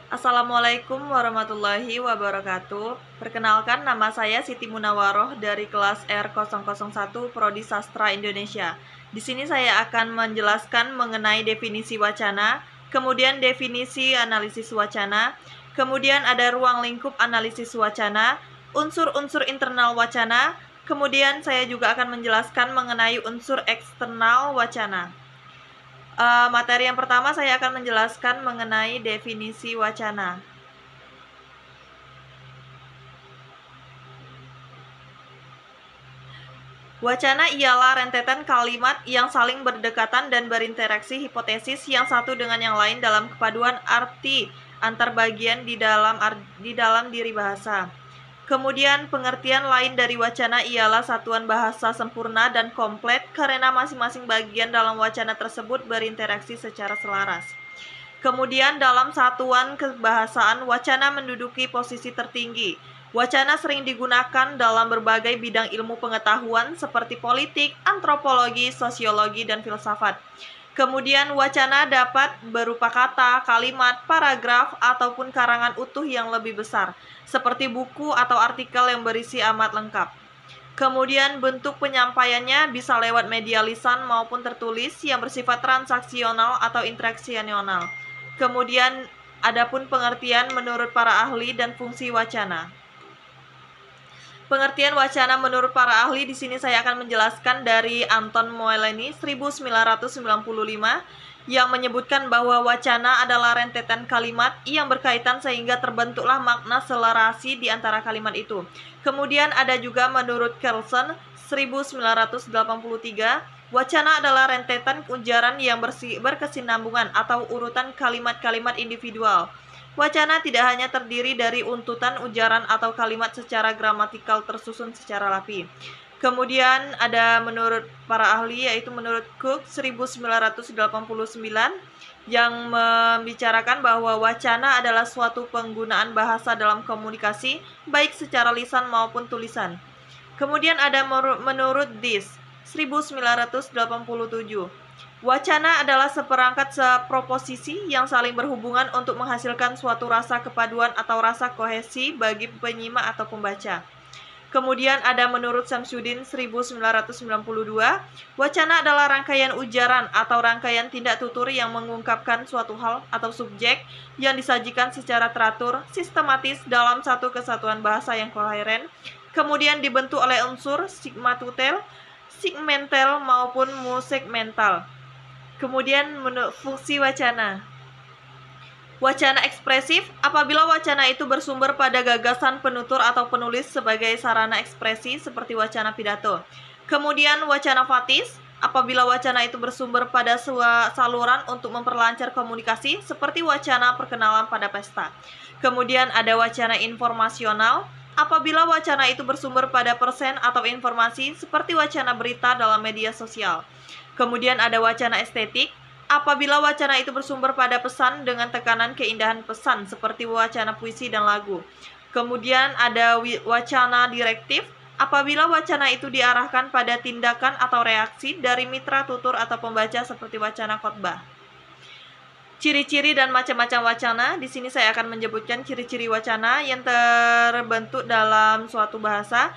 Assalamualaikum warahmatullahi wabarakatuh. Perkenalkan, nama saya Siti Munawaroh dari kelas R001 Prodi Sastra Indonesia. Di sini saya akan menjelaskan mengenai definisi wacana, kemudian definisi analisis wacana, kemudian ada ruang lingkup analisis wacana, unsur-unsur internal wacana, kemudian saya juga akan menjelaskan mengenai unsur eksternal wacana. Materi yang pertama saya akan menjelaskan mengenai definisi wacana. Wacana ialah rentetan kalimat yang saling berdekatan dan berinteraksi hipotesis yang satu dengan yang lain dalam kepaduan arti antar bagian di dalam diri bahasa. Kemudian pengertian lain dari wacana ialah satuan bahasa sempurna dan komplit karena masing-masing bagian dalam wacana tersebut berinteraksi secara selaras. Kemudian dalam satuan kebahasaan, wacana menduduki posisi tertinggi. Wacana sering digunakan dalam berbagai bidang ilmu pengetahuan seperti politik, antropologi, sosiologi, dan filsafat. Kemudian wacana dapat berupa kata, kalimat, paragraf, ataupun karangan utuh yang lebih besar, seperti buku atau artikel yang berisi amat lengkap. Kemudian bentuk penyampaiannya bisa lewat media lisan maupun tertulis yang bersifat transaksional atau interaksional. Kemudian adapun pengertian menurut para ahli dan fungsi wacana. Pengertian wacana menurut para ahli di sini saya akan menjelaskan dari Anton Moeleni 1995 yang menyebutkan bahwa wacana adalah rentetan kalimat yang berkaitan sehingga terbentuklah makna selerasi di antara kalimat itu. Kemudian ada juga menurut Carlson 1983, wacana adalah rentetan ujaran yang berkesinambungan atau urutan kalimat-kalimat individual. Wacana tidak hanya terdiri dari untutan ujaran atau kalimat secara gramatikal tersusun secara rapi. Kemudian ada menurut para ahli, yaitu menurut Cook 1989 yang membicarakan bahwa wacana adalah suatu penggunaan bahasa dalam komunikasi baik secara lisan maupun tulisan. Kemudian ada menurut Dis 1987, wacana adalah seperangkat proposisi yang saling berhubungan untuk menghasilkan suatu rasa kepaduan atau rasa kohesi bagi penyimak atau pembaca. Kemudian ada menurut Samsudin 1992, wacana adalah rangkaian ujaran atau rangkaian tindak tutur yang mengungkapkan suatu hal atau subjek yang disajikan secara teratur, sistematis dalam satu kesatuan bahasa yang koheren, kemudian dibentuk oleh unsur sigmatutel, segmental maupun musegmental. Kemudian fungsi wacana. Wacana ekspresif apabila wacana itu bersumber pada gagasan penutur atau penulis sebagai sarana ekspresi seperti wacana pidato. Kemudian wacana fatis apabila wacana itu bersumber pada saluran untuk memperlancar komunikasi seperti wacana perkenalan pada pesta. Kemudian ada wacana informasional apabila wacana itu bersumber pada persen atau informasi seperti wacana berita dalam media sosial. Kemudian ada wacana estetik apabila wacana itu bersumber pada pesan dengan tekanan keindahan pesan seperti wacana puisi dan lagu. Kemudian ada wacana direktif apabila wacana itu diarahkan pada tindakan atau reaksi dari mitra tutur atau pembaca seperti wacana khotbah. Ciri-ciri dan macam-macam wacana. Di sini saya akan menyebutkan ciri-ciri wacana yang terbentuk dalam suatu bahasa.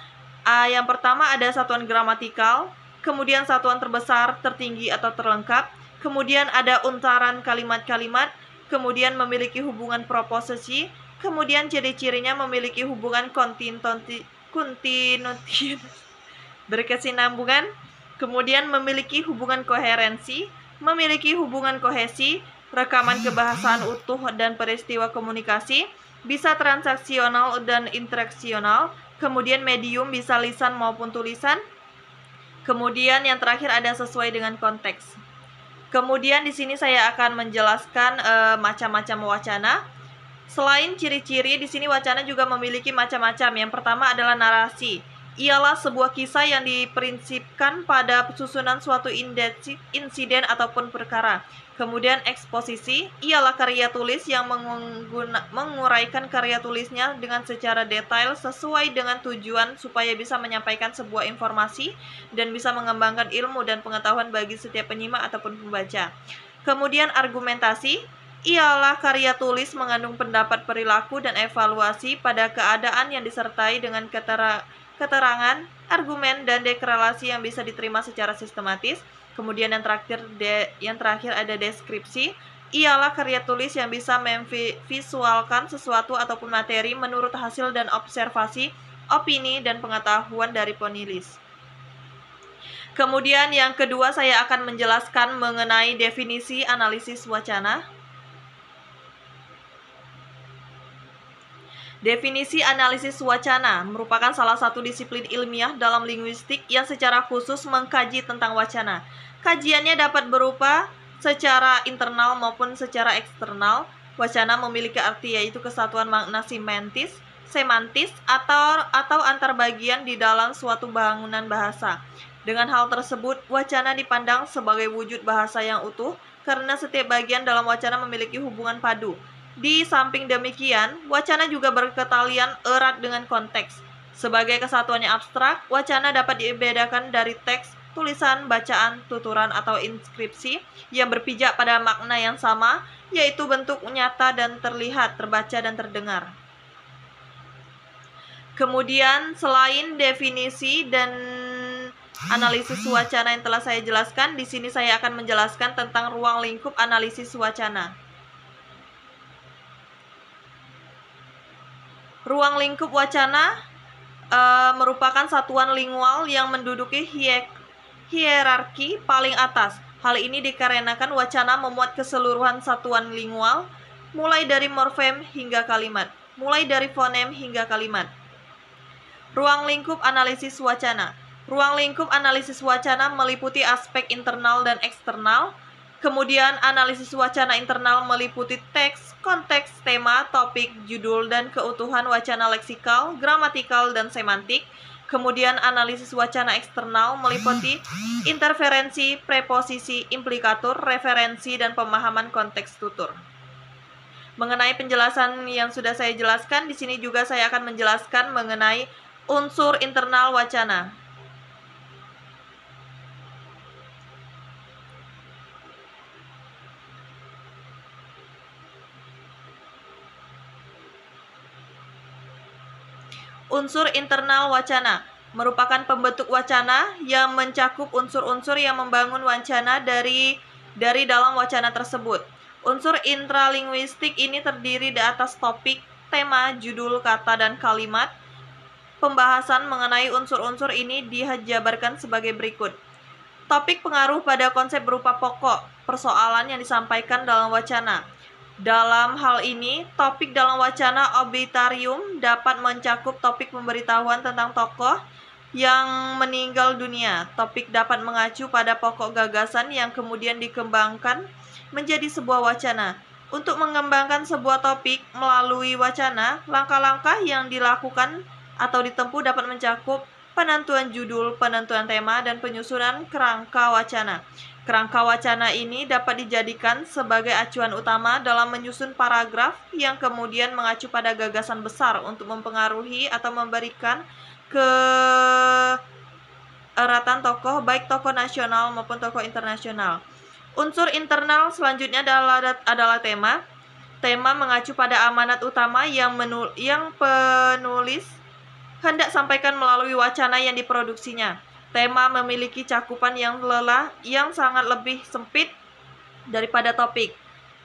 Yang pertama ada satuan gramatikal, kemudian satuan terbesar, tertinggi atau terlengkap. Kemudian ada untaran kalimat-kalimat, kemudian memiliki hubungan proposisi, kemudian ciri-cirinya memiliki hubungan kontinuitas berkesinambungan, kemudian memiliki hubungan koherensi, memiliki hubungan kohesi, rekaman kebahasaan utuh dan peristiwa komunikasi, bisa transaksional dan interaksional, kemudian medium bisa lisan maupun tulisan, kemudian yang terakhir ada sesuai dengan konteks. Kemudian di sini saya akan menjelaskan macam-macam wacana. Selain ciri-ciri, di sini wacana juga memiliki macam-macam. Yang pertama adalah narasi. Ialah sebuah kisah yang diprinsipkan pada susunan suatu insiden ataupun perkara. Kemudian eksposisi ialah karya tulis yang menguraikan karya tulisnya dengan secara detail sesuai dengan tujuan supaya bisa menyampaikan sebuah informasi dan bisa mengembangkan ilmu dan pengetahuan bagi setiap penyimak ataupun pembaca. Kemudian argumentasi ialah karya tulis mengandung pendapat, perilaku, dan evaluasi pada keadaan yang disertai dengan keterangan, argumen, dan deklarasi yang bisa diterima secara sistematis. Kemudian yang terakhir ada deskripsi, ialah karya tulis yang bisa memvisualkan sesuatu ataupun materi menurut hasil dan observasi, opini, dan pengetahuan dari penulis. Kemudian yang kedua saya akan menjelaskan mengenai definisi analisis wacana. Definisi analisis wacana merupakan salah satu disiplin ilmiah dalam linguistik yang secara khusus mengkaji tentang wacana. Kajiannya dapat berupa secara internal maupun secara eksternal. Wacana memiliki arti yaitu kesatuan makna semantis atau antar bagian di dalam suatu bangunan bahasa. Dengan hal tersebut, wacana dipandang sebagai wujud bahasa yang utuh karena setiap bagian dalam wacana memiliki hubungan padu. Di samping demikian, wacana juga berketalian erat dengan konteks. Sebagai kesatuan yang abstrak, wacana dapat dibedakan dari teks, tulisan, bacaan, tuturan, atau inskripsi yang berpijak pada makna yang sama, yaitu bentuk nyata dan terlihat, terbaca, dan terdengar. Kemudian, selain definisi dan analisis wacana yang telah saya jelaskan, di sini saya akan menjelaskan tentang ruang lingkup analisis wacana. Ruang lingkup wacana merupakan satuan lingual yang menduduki hierarki paling atas. Hal ini dikarenakan wacana memuat keseluruhan satuan lingual, mulai dari morfem hingga kalimat, mulai dari fonem hingga kalimat. Ruang lingkup analisis wacana. Ruang lingkup analisis wacana meliputi aspek internal dan eksternal. Kemudian analisis wacana internal meliputi teks, konteks, tema, topik, judul, dan keutuhan wacana leksikal, gramatikal, dan semantik. Kemudian analisis wacana eksternal meliputi interferensi, preposisi, implikatur, referensi, dan pemahaman konteks tutur. Mengenai penjelasan yang sudah saya jelaskan, di sini juga saya akan menjelaskan mengenai unsur internal wacana. Unsur internal wacana merupakan pembentuk wacana yang mencakup unsur-unsur yang membangun wacana dari dalam wacana tersebut. Unsur intralinguistik ini terdiri di atas topik, tema, judul, kata, dan kalimat. Pembahasan mengenai unsur-unsur ini dijabarkan sebagai berikut. Topik pengaruh pada konsep berupa pokok persoalan yang disampaikan dalam wacana. Dalam hal ini, topik dalam wacana obituarium dapat mencakup topik pemberitahuan tentang tokoh yang meninggal dunia. Topik dapat mengacu pada pokok gagasan yang kemudian dikembangkan menjadi sebuah wacana. Untuk mengembangkan sebuah topik melalui wacana, langkah-langkah yang dilakukan atau ditempuh dapat mencakup penentuan judul, penentuan tema, dan penyusunan kerangka wacana. Kerangka wacana ini dapat dijadikan sebagai acuan utama dalam menyusun paragraf yang kemudian mengacu pada gagasan besar untuk mempengaruhi atau memberikan keeratan tokoh, baik tokoh nasional maupun tokoh internasional. Unsur internal selanjutnya adalah tema. Tema mengacu pada amanat utama yang penulis hendak sampaikan melalui wacana yang diproduksinya. Tema memiliki cakupan yang sangat lebih sempit daripada topik.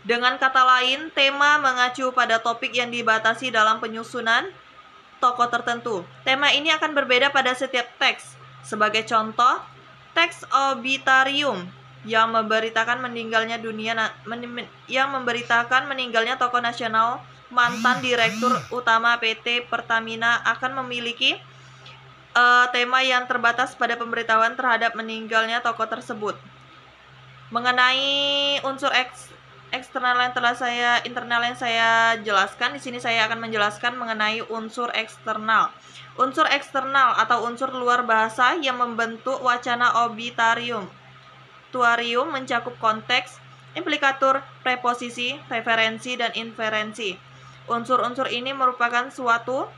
Dengan kata lain, tema mengacu pada topik yang dibatasi dalam penyusunan tokoh tertentu. Tema ini akan berbeda pada setiap teks. Sebagai contoh, teks obituarium yang memberitakan meninggalnya tokoh nasional mantan Direktur Utama PT Pertamina akan memiliki tema yang terbatas pada pemberitahuan terhadap meninggalnya tokoh tersebut. Mengenai unsur internal yang saya jelaskan, di sini saya akan menjelaskan mengenai unsur eksternal. Unsur eksternal atau unsur luar bahasa yang membentuk wacana obituarium mencakup konteks, implikatur, preposisi, referensi, dan inferensi. Unsur-unsur ini merupakan suatu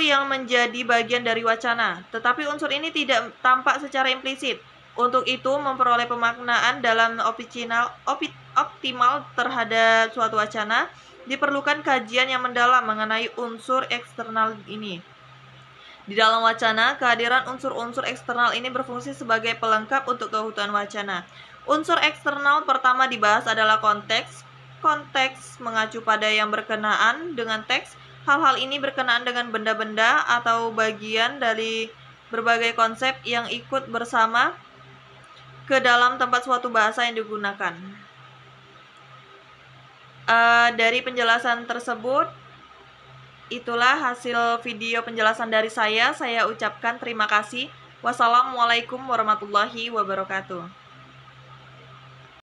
yang menjadi bagian dari wacana, tetapi unsur ini tidak tampak secara implisit. Untuk itu, memperoleh pemaknaan dalam optimal terhadap suatu wacana, diperlukan kajian yang mendalam mengenai unsur eksternal ini. Di dalam wacana, kehadiran unsur-unsur eksternal ini berfungsi sebagai pelengkap untuk keutuhan wacana. Unsur eksternal pertama dibahas adalah konteks. Konteks mengacu pada yang berkenaan dengan teks. Hal-hal ini berkenaan dengan benda-benda atau bagian dari berbagai konsep yang ikut bersama ke dalam tempat suatu bahasa yang digunakan. Dari penjelasan tersebut, itulah hasil video penjelasan dari saya. Saya ucapkan terima kasih. Wassalamualaikum warahmatullahi wabarakatuh.